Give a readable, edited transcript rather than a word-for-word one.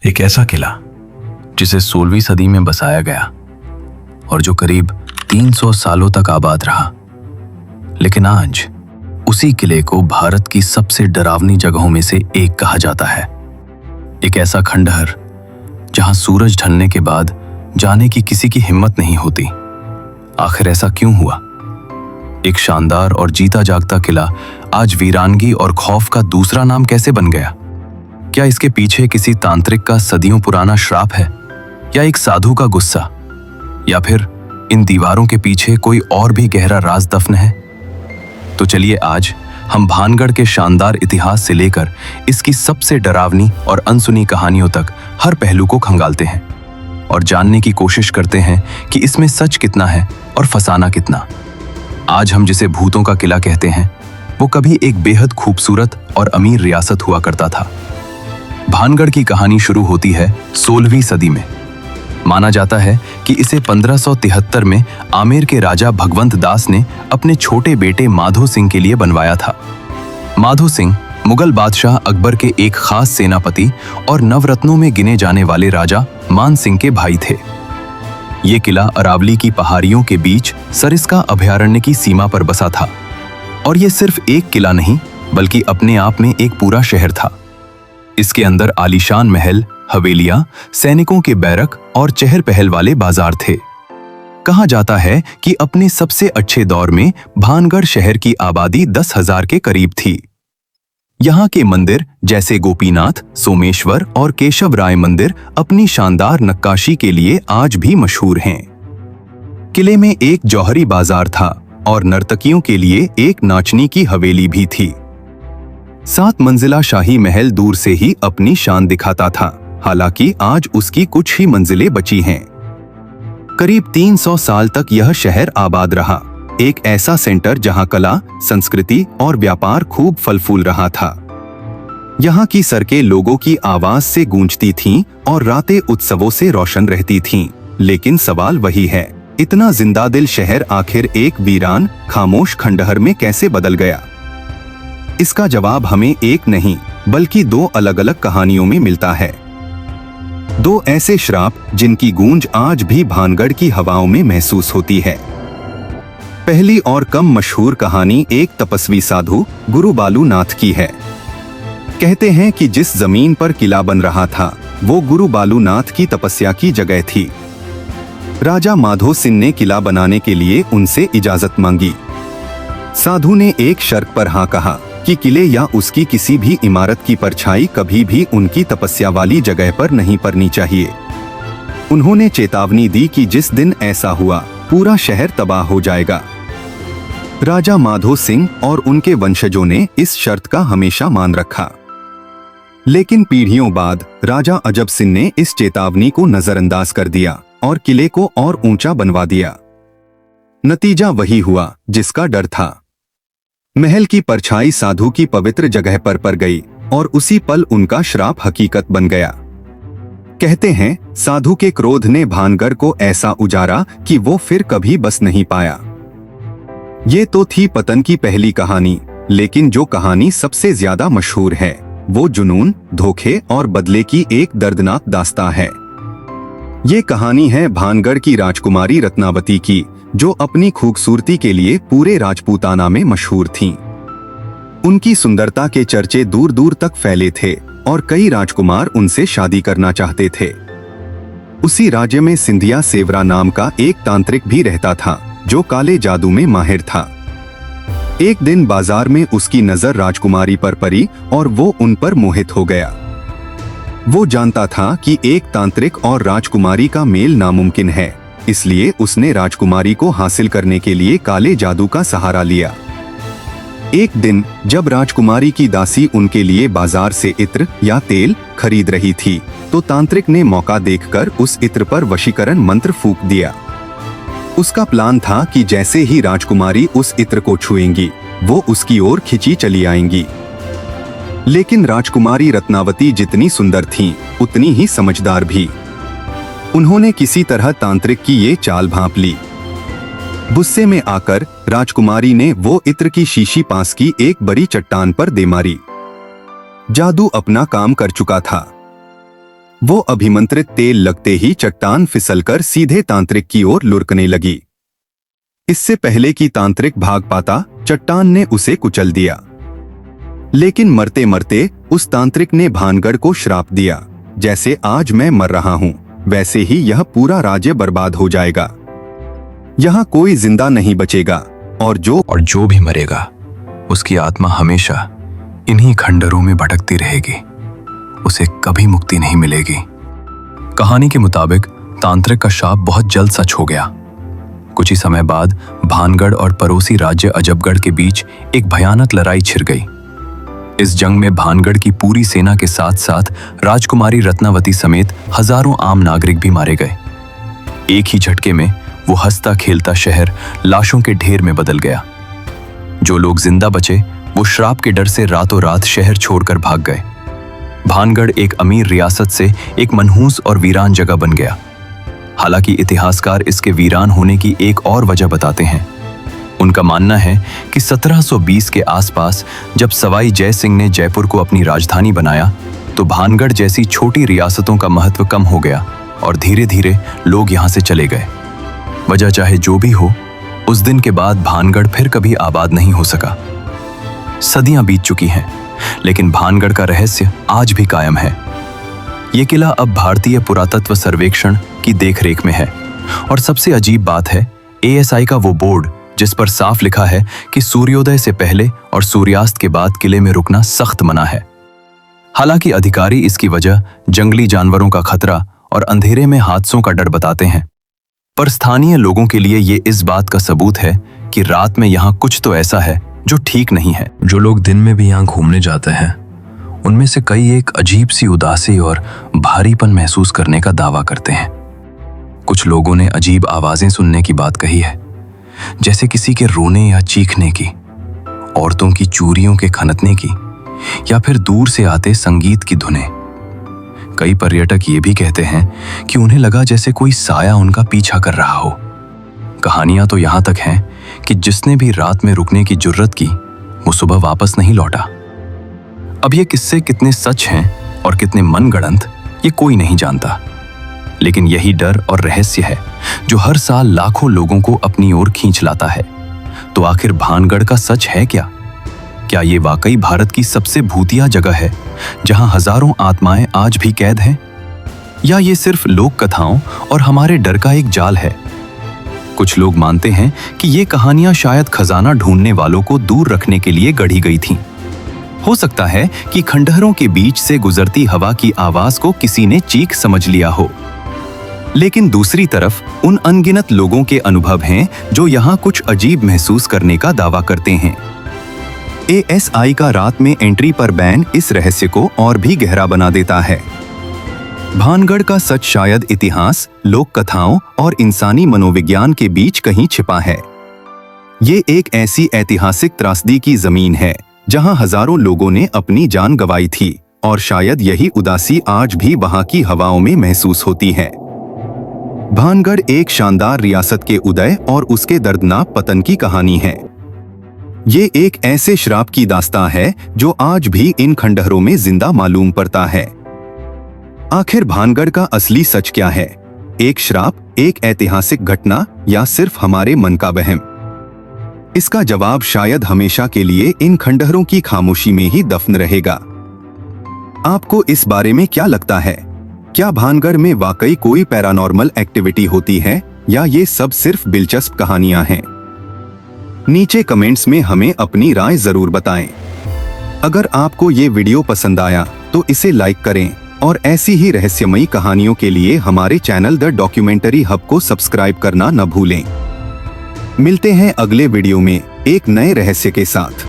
एक ऐसा किला जिसे 16वीं सदी में बसाया गया और जो करीब 300 सालों तक आबाद रहा। लेकिन आज उसी किले को भारत की सबसे डरावनी जगहों में से एक कहा जाता है। एक ऐसा खंडहर जहां सूरज ढलने के बाद जाने की किसी की हिम्मत नहीं होती। आखिर ऐसा क्यों हुआ? एक शानदार और जीता जागता किला आज वीरानगी और खौफ का दूसरा नाम कैसे बन गया? क्या इसके पीछे किसी तांत्रिक का सदियों पुराना श्राप है, या एक साधु का गुस्सा, या फिर इन दीवारों के पीछे कोई और भी गहरा राज दफन है? तो चलिए आज हम भानगढ़ के शानदार इतिहास से लेकर इसकी सबसे डरावनी और अनसुनी कहानियों तक हर पहलू को खंगालते हैं और जानने की कोशिश करते हैं कि इसमें सच कितना है और फसाना कितना। आज हम जिसे भूतों का किला कहते हैं, वो कभी एक बेहद खूबसूरत और अमीर रियासत हुआ करता था। भानगढ़ की कहानी शुरू होती है 16वीं सदी में। माना जाता है कि इसे 1573 में आमेर के राजा भगवंत दास ने अपने छोटे बेटे माधो सिंह के लिए बनवाया था। माधो सिंह मुगल बादशाह अकबर के एक खास सेनापति और नवरत्नों में गिने जाने वाले राजा मान सिंह के भाई थे। ये किला अरावली की पहाड़ियों के बीच सरिस्का अभयारण्य की सीमा पर बसा था और ये सिर्फ एक किला नहीं बल्कि अपने आप में एक पूरा शहर था। इसके अंदर आलीशान महल, हवेलियां, सैनिकों के बैरक और चहल पहल वाले बाजार थे। कहा जाता है कि अपने सबसे अच्छे दौर में भानगढ़ शहर की आबादी 10,000 के करीब थी। यहाँ के मंदिर जैसे गोपीनाथ, सोमेश्वर और केशव राय मंदिर अपनी शानदार नक्काशी के लिए आज भी मशहूर हैं। किले में एक जौहरी बाजार था और नर्तकियों के लिए एक नाचनी की हवेली भी थी। 7 मंजिला शाही महल दूर से ही अपनी शान दिखाता था, हालांकि आज उसकी कुछ ही मंजिलें बची हैं। करीब 300 साल तक यह शहर आबाद रहा, एक ऐसा सेंटर जहां कला, संस्कृति और व्यापार खूब फल फूल रहा था। यहाँ की सड़कें लोगों की आवाज से गूंजती थीं और रातें उत्सवों से रोशन रहती थीं। लेकिन सवाल वही है, इतना जिंदा दिल शहर आखिर एक वीरान, खामोश खंडहर में कैसे बदल गया? इसका जवाब हमें एक नहीं बल्कि 2 अलग अलग कहानियों में मिलता है। 2 ऐसे श्राप जिनकी गूंज आज भी भानगढ़ की हवाओं में महसूस होती है। पहली और कम मशहूर कहानी एक तपस्वी साधु गुरु बालू नाथ की है। कहते हैं कि जिस जमीन पर किला बन रहा था वो गुरु बालू नाथ की तपस्या की जगह थी। राजा माधो सिंह ने किला बनाने के लिए उनसे इजाजत मांगी। साधु ने एक शर्त पर हाँ कहा कि किले या उसकी किसी भी इमारत की परछाई कभी भी उनकी तपस्या वाली जगह पर नहीं पड़नी चाहिए। उन्होंने चेतावनी दी कि जिस दिन ऐसा हुआ पूरा शहर तबाह हो जाएगा। राजा माधो सिंह और उनके वंशजों ने इस शर्त का हमेशा मान रखा। लेकिन पीढ़ियों बाद राजा अजब सिंह ने इस चेतावनी को नजरअंदाज कर दिया और किले को और ऊंचा बनवा दिया। नतीजा वही हुआ जिसका डर था। महल की परछाई साधु की पवित्र जगह पर पड़ गई और उसी पल उनका श्राप हकीकत बन गया। कहते हैं साधु के क्रोध ने भानगढ़ को ऐसा उजाड़ा कि वो फिर कभी बस नहीं पाया। ये तो थी पतन की पहली कहानी, लेकिन जो कहानी सबसे ज्यादा मशहूर है वो जुनून, धोखे और बदले की एक दर्दनाक दास्तां है। ये कहानी है भानगढ़ की राजकुमारी रत्नावती की, जो अपनी खूबसूरती के लिए पूरे राजपूताना में मशहूर थीं। उनकी सुंदरता के चर्चे दूर दूर तक फैले थे और कई राजकुमार उनसे शादी करना चाहते थे। उसी राज्य में सिंधिया सेवरा नाम का एक तांत्रिक भी रहता था जो काले जादू में माहिर था। एक दिन बाजार में उसकी नजर राजकुमारी पर पड़ी और वो उन पर मोहित हो गया। वो जानता था कि एक तांत्रिक और राजकुमारी का मेल नामुमकिन है, इसलिए उसने राजकुमारी को हासिल करने के लिए काले जादू का सहारा लिया। एक दिन जब राजकुमारी की दासी उनके लिए बाजार से इत्र या तेल खरीद रही थी, तो तांत्रिक ने मौका देखकर उस इत्र पर वशीकरण मंत्र फूंक दिया। उसका प्लान था कि जैसे ही राजकुमारी उस इत्र को छुएंगी, वो उसकी ओर खिंची चली आएंगी। लेकिन राजकुमारी रत्नावती जितनी सुंदर थीं, उतनी ही समझदार भी। उन्होंने किसी तरह तांत्रिक की ये चाल भांप ली। गुस्से में आकर राजकुमारी ने वो इत्र की शीशी पास की एक बड़ी चट्टान पर दे मारी। जादू अपना काम कर चुका था। वो अभिमंत्रित तेल लगते ही चट्टान फिसलकर सीधे तांत्रिक की ओर लुढ़कने लगी। इससे पहले कि तांत्रिक भाग पाता, चट्टान ने उसे कुचल दिया। लेकिन मरते मरते उस तांत्रिक ने भानगढ़ को श्राप दिया, जैसे आज मैं मर रहा हूं वैसे ही यह पूरा राज्य बर्बाद हो जाएगा। यहाँ कोई जिंदा नहीं बचेगा और जो भी मरेगा उसकी आत्मा हमेशा इन्हीं खंडरों में भटकती रहेगी, उसे कभी मुक्ति नहीं मिलेगी। कहानी के मुताबिक तांत्रिक का शाप बहुत जल्द सच हो गया। कुछ ही समय बाद भानगढ़ और पड़ोसी राज्य अजबगढ़ के बीच एक भयानक लड़ाई छिड़ गई। इस जंग में भानगढ़ की पूरी सेना के साथ साथ राजकुमारी रत्नावती समेत हजारों आम नागरिक भी मारे गए। एक ही झटके में वो हंसता खेलता शहर लाशों के ढेर में बदल गया। जो लोग जिंदा बचे वो श्राप के डर से रातों रात शहर छोड़कर भाग गए। भानगढ़ एक अमीर रियासत से एक मनहूस और वीरान जगह बन गया। हालांकि इतिहासकार इसके वीरान होने की एक और वजह बताते हैं। उनका मानना है कि 1720 के आसपास जब सवाई जय सिंह ने जयपुर को अपनी राजधानी बनाया तो भानगढ़ जैसी छोटी रियासतों का महत्व कम हो गया और धीरे धीरे लोग यहां से चले गए। वजह चाहे जो भी हो, उस दिन के बाद भानगढ़ फिर कभी आबाद नहीं हो सका। सदियां बीत चुकी हैं, लेकिन भानगढ़ का रहस्य आज भी कायम है। ये किला अब भारतीय पुरातत्व सर्वेक्षण की देखरेख में है और सबसे अजीब बात है ASI का वो बोर्ड जिस पर साफ लिखा है कि सूर्योदय से पहले और सूर्यास्त के बाद किले में रुकना सख्त मना है। हालांकि अधिकारी इसकी वजह जंगली जानवरों का खतरा और अंधेरे में हादसों का डर बताते हैं, पर स्थानीय लोगों के लिए ये इस बात का सबूत है कि रात में यहाँ कुछ तो ऐसा है जो ठीक नहीं है। जो लोग दिन में भी यहाँ घूमने जाते हैं उनमें से कई एक अजीब सी उदासी और भारीपन महसूस करने का दावा करते हैं। कुछ लोगों ने अजीब आवाजें सुनने की बात कही है, जैसे किसी के रोने या चीखने की, औरतों की चूड़ियों के खनकने की या फिर दूर से आते संगीत की धुनें। कई पर्यटक ये भी कहते हैं कि उन्हें लगा जैसे कोई साया उनका पीछा कर रहा हो। कहानियां तो यहां तक हैं कि जिसने भी रात में रुकने की जुर्रत की वो सुबह वापस नहीं लौटा। अब ये किस्से कितने सच हैं और कितने मनगढ़ंत ये कोई नहीं जानता, लेकिन यही डर और रहस्य है जो हर साल लाखों लोगों को अपनी ओर खींच लाता है। तो आखिर भानगढ़ का सच है क्या? क्या ये वाकई भारत की सबसे भूतिया जगह है जहां हजारों आत्माएं आज भी कैद हैं? या ये सिर्फ लोक कथाओं और हमारे डर का एक जाल है? कुछ लोग मानते हैं कि ये कहानियां शायद खजाना ढूंढने वालों को दूर रखने के लिए गढ़ी गई थीं। हो सकता है कि खंडहरों के बीच से गुजरती हवा की आवाज को किसी ने चीख समझ लिया हो। लेकिन दूसरी तरफ उन अनगिनत लोगों के अनुभव हैं जो यहाँ कुछ अजीब महसूस करने का दावा करते हैं। ASI का रात में एंट्री पर बैन इस रहस्य को और भी गहरा बना देता है। भानगढ़ का सच शायद इतिहास, लोक कथाओं और इंसानी मनोविज्ञान के बीच कहीं छिपा है। ये एक ऐसी ऐतिहासिक त्रासदी की जमीन है जहां हजारों लोगों ने अपनी जान गंवाई थी और शायद यही उदासी आज भी वहां की हवाओं में महसूस होती है। भानगढ़ एक शानदार रियासत के उदय और उसके दर्दनाक पतन की कहानी है। ये एक ऐसे श्राप की दास्तां है जो आज भी इन खंडहरों में जिंदा मालूम पड़ता है। आखिर भानगढ़ का असली सच क्या है? एक श्राप, एक ऐतिहासिक घटना या सिर्फ हमारे मन का वहम? इसका जवाब शायद हमेशा के लिए इन खंडहरों की खामोशी में ही दफन रहेगा। आपको इस बारे में क्या लगता है? क्या भानगढ़ में वाकई कोई पैरानॉर्मल एक्टिविटी होती है या ये सब सिर्फ दिलचस्प कहानियां हैं? नीचे कमेंट्स में हमें अपनी राय जरूर बताएं। अगर आपको ये वीडियो पसंद आया तो इसे लाइक करें और ऐसी ही रहस्यमयी कहानियों के लिए हमारे चैनल द डॉक्यूमेंट्री हब को सब्सक्राइब करना न भूलें। मिलते हैं अगले वीडियो में एक नए रहस्य के साथ।